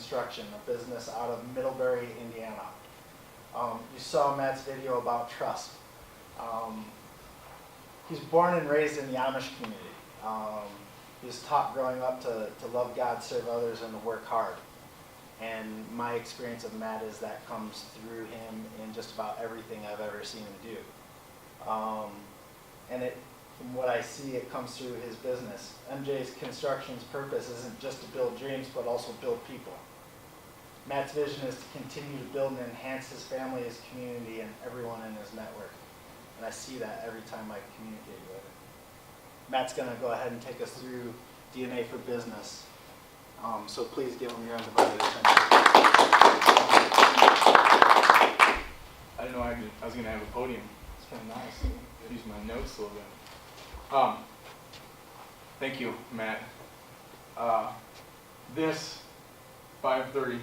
Construction, a business out of Middlebury, Indiana. You saw Matt's video about trust. He's born and raised in the Amish community. He was taught growing up to love God, serve others, and to work hard. And my experience of Matt is that comes through him in just about everything I've ever seen him do. And from what I see, it comes through his business. MJ's Construction's purpose isn't just to build dreams, but also build people. Matt's vision is to continue to build and enhance his family, his community, and everyone in his network. And I see that every time I communicate with him. Matt's going to go ahead and take us through DNA for Business. So please give him your undivided attention. I didn't know I was going to have a podium. It's kind of nice. Use my notes a little bit. Thank you, Matt. This 530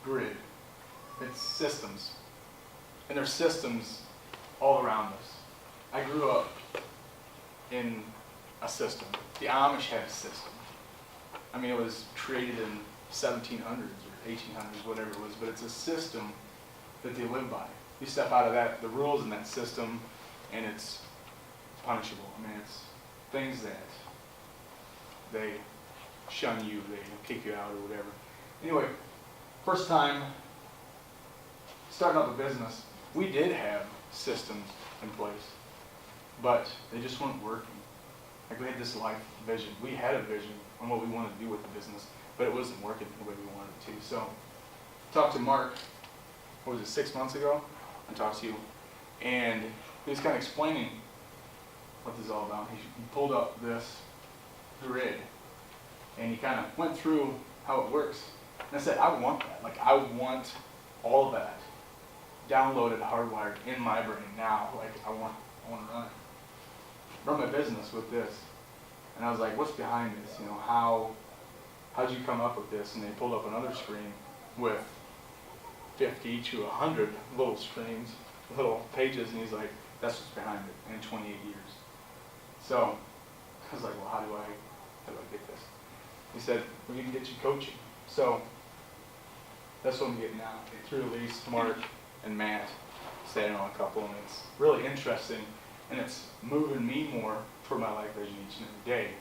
grid, it's systems. And there's systems all around us. I grew up in a system. The Amish had a system. I mean, it was created in 1700s or 1800s, whatever it was, but it's a system that they live by. You step out of that, the rules in that system, and it's punishable. I mean, it's things that they shun you, they kick you out or whatever. Anyway, first time starting up a business, we did have systems in place, but they just weren't working. Like we had this life vision. We had a vision on what we wanted to do with the business, but it wasn't working the way we wanted it to. So, talked to Mark, what was it, 6 months ago? I talked to you, and he was kind of explaining what this is all about. He pulled up this grid, and he kind of went through how it works. And I said, I want that. Like, I want all of that downloaded, hardwired in my brain now. Like, I want to run my business with this. And I was like, what's behind this? You know, how'd you come up with this? And they pulled up another screen with 50 to 100 little screens, little pages, and he's like, that's what's behind it in 28 years. So I was like, well, how do I get this? He said, well, we can get you coaching. So that's what I'm getting now. Through Elise, Mark, and Matt, staying on a couple, and it's really interesting, and it's moving me more for my life vision each and every day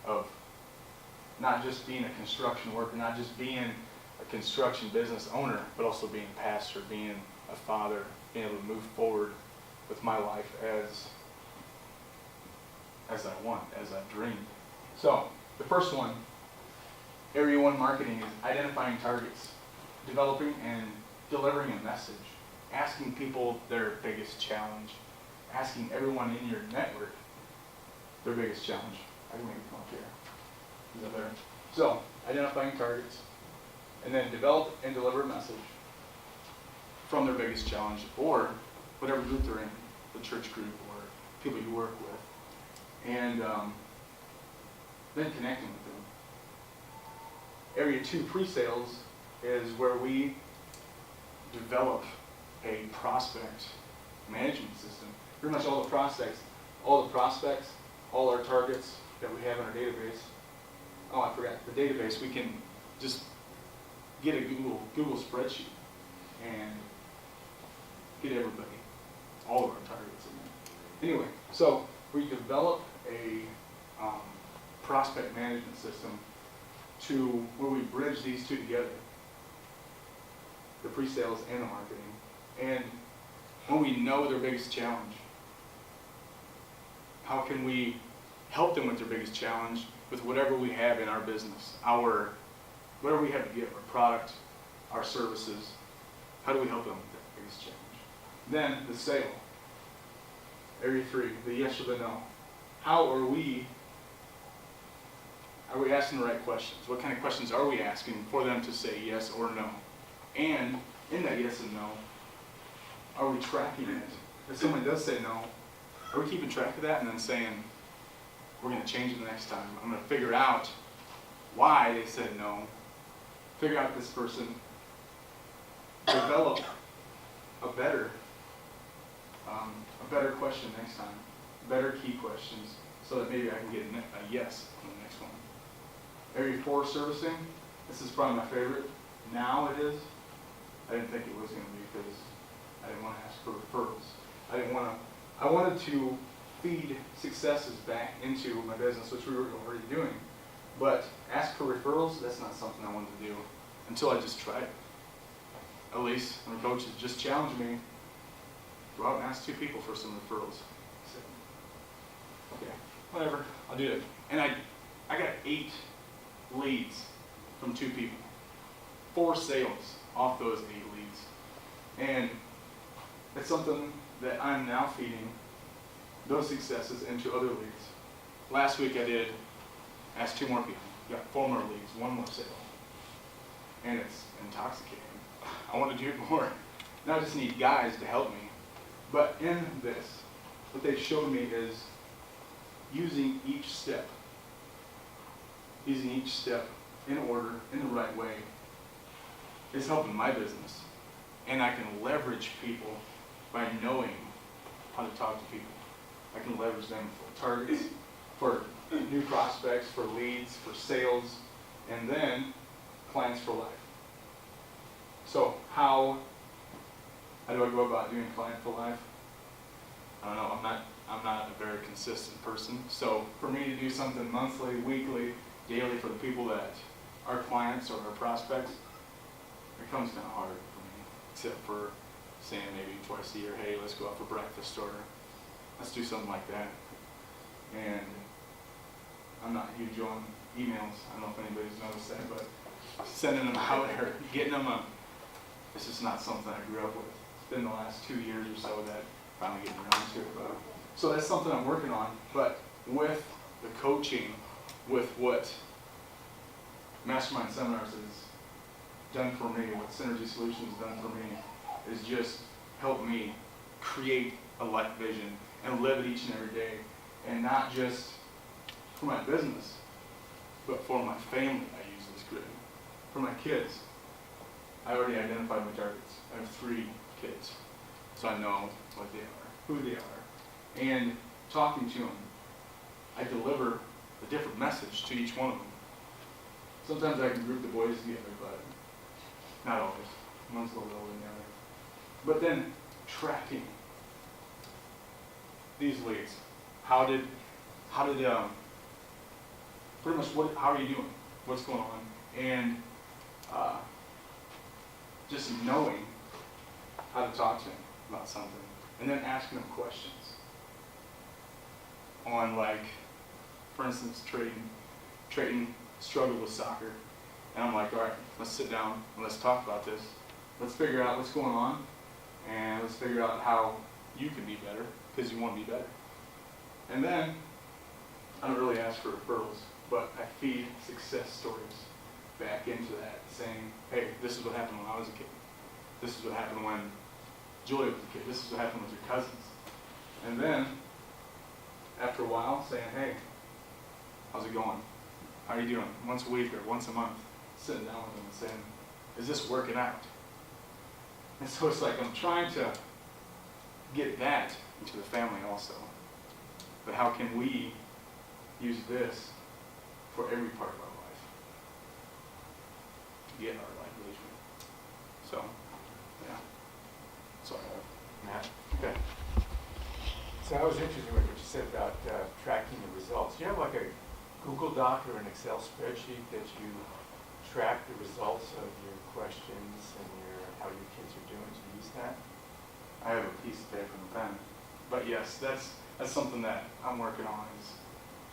of not just being a construction worker, not just being a construction business owner, but also being a pastor, being a father, being able to move forward with my life as I want, as I dreamed. So the first one, Area 1 marketing, is identifying targets, developing and delivering a message, asking people their biggest challenge, asking everyone in your network their biggest challenge. I can make it come up here. Is that better? So, identifying targets, and then develop and deliver a message from their biggest challenge, or whatever group they're in, the church group or people you work with, and then connecting with them. Area 2 pre-sales is where we develop a prospect management system. Pretty much all the prospects, all our targets that we have in our database. Oh, I forgot, the database, we can just get a Google spreadsheet and get everybody, all of our targets in there. Anyway, so we develop a prospect management system to where we bridge these two together, the pre-sales and the marketing. And when we know their biggest challenge, how can we help them with their biggest challenge with whatever we have in our business, whatever we have to give, our product, our services, how do we help them with that biggest challenge? Then the sale, Area 3, the yes or the no. How are we asking the right questions? What kind of questions are we asking for them to say yes or no? And in that yes and no, are we tracking it? If someone does say no, are we keeping track of that and then saying, we're going to change it the next time. I'm going to figure out why they said no, figure out this person, develop a better question next time, better key questions, so that maybe I can get a yes on the next one. Area 4, servicing. This is probably my favorite. now it is, I didn't think it was going to be, because I didn't want to ask for referrals. I wanted to feed successes back into my business, which we were already doing. But ask for referrals, that's not something I wanted to do until I just tried it. At least when the coaches just challenged me, go out and ask 2 people for some referrals. I said, okay, whatever, I'll do it. And I got 8 leads from 2 people. 4 sales off those 8 leads. And it's something that I'm now feeding those successes into other leads. Last week I did ask 2 more people, got 4 more leads, 1 more sale. And it's intoxicating. I want to do more. Now I just need guys to help me. But in this, what they showed me is using each step in order, in the right way, is helping my business. And I can leverage people by knowing how to talk to people. I can leverage them for targets, for new prospects, for leads, for sales, and then clients for life. So how do I go about doing client for life? I don't know, I'm not a very consistent person. So for me to do something monthly, weekly, daily for the people that are clients or our prospects, it comes kind of hard for me, except for saying maybe twice a year, hey, let's go out for breakfast, or let's do something like that. And I'm not huge on emails. I don't know if anybody's noticed that, but sending them out or getting them it's just not something I grew up with. It's been the last 2 years or so that finally getting around to it. So that's something I'm working on. But with the coaching, with what Mastermind Seminars has done for me, what Synergy Solutions has done for me, is just help me create a life vision and live it each and every day. And not just for my business, but for my family. I use this grid. For my kids, I already identified my targets. I have 3 kids, so I know what they are, who they are. And talking to them, I deliver a different message to each one of them. Sometimes I can group the boys together, but not always. One's a little older than the other. But then tracking these leads. How did pretty much how are you doing? What's going on? And just knowing how to talk to them about something, and then asking them questions on, like, for instance, Trayton struggled with soccer, and I'm like, all right, let's sit down and let's talk about this. Let's figure out what's going on, and let's figure out how you can be better, because you want to be better. And then I don't really ask for referrals, but I feed success stories back into that, saying, hey, this is what happened when I was a kid. This is what happened when Julia was a kid. This is what happened with your cousins. And then, after a while, saying, hey, how's it going? How are you doing? Once a week or once a month, sitting down with them and saying, is this working out? And so it's like I'm trying to get that into the family also. But how can we use this for every part of our life to get our life vision? So, yeah. That's all I have. Matt? Okay. So I was interested with what you said about tracking the results. Do you have like a Google Doc or an Excel spreadsheet that you track the results of your questions and how your kids are doing? Do you use that? I have a piece of paper and a pen. But yes, that's something that I'm working on, is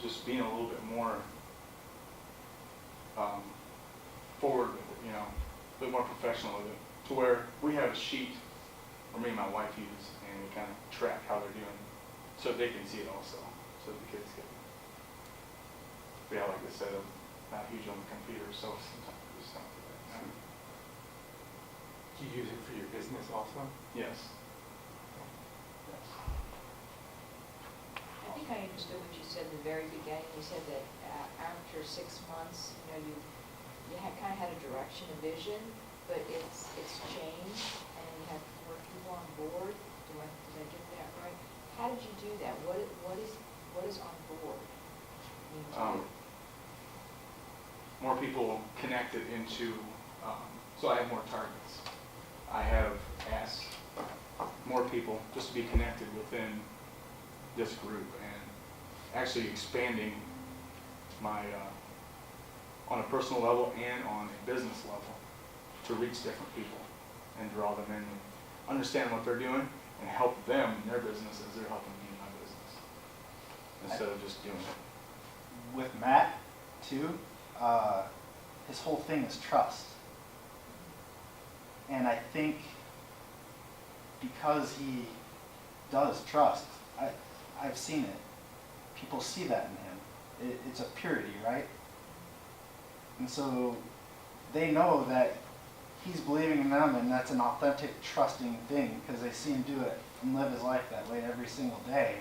just being a little bit more forward with it, a bit more professional with it, to where we have a sheet where me and my wife use, and we kind of track how they're doing, so they can see it also, so the kids can. But yeah, like I said, I'm not huge on the computer, so sometimes I just don't do that. Do you use it for your business also? Yes. I think I understood what you said in the very beginning. You said that after 6 months, you kind of had a direction, a vision, but it's changed, and you have more people on board. Did I get that right? How did you do that? What is on board? More people connected into So I have more targets. I have asked more people just to be connected within this group and actually expanding my, on a personal level and on a business level to reach different people and draw them in and understand what they're doing and help them in their business as they're helping me in my business, instead of just doing it. With Matt, too, his whole thing is trust. And I think because he does trust, I've seen it. People see that in him. It's a purity, right? And so they know that he's believing in them, and that's an authentic, trusting thing because they see him do it and live his life that way every single day.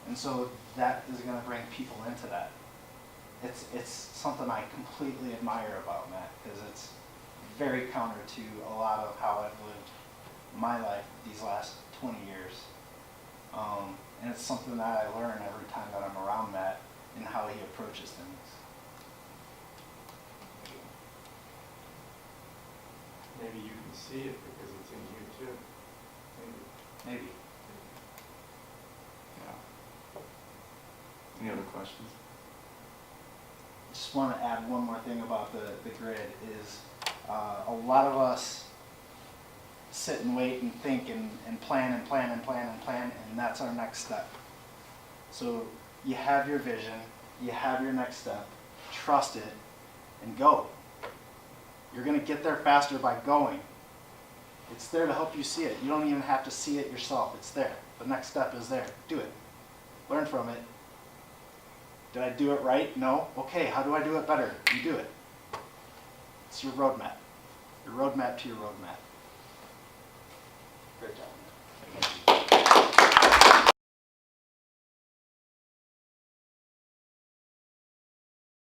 And so that is going to bring people into that. It's something I completely admire about Matt because it's very counter to a lot of how I've lived my life these last 20 years. And it's something that I learn every time that I'm around Matt and how he approaches things. Maybe you can see it because it's in you too. Maybe. Maybe. Yeah. Any other questions? Just want to add one more thing about the grid is a lot of us sit and wait and think and plan and plan and plan and plan, and that's our next step. So you have your vision, you have your next step, trust it, and go. You're going to get there faster by going. It's there to help you see it. You don't even have to see it yourself. It's there. The next step is there. Do it. Learn from it. Did I do it right? No. Okay, how do I do it better? You do it. It's your roadmap. Your roadmap to your roadmap. Great job.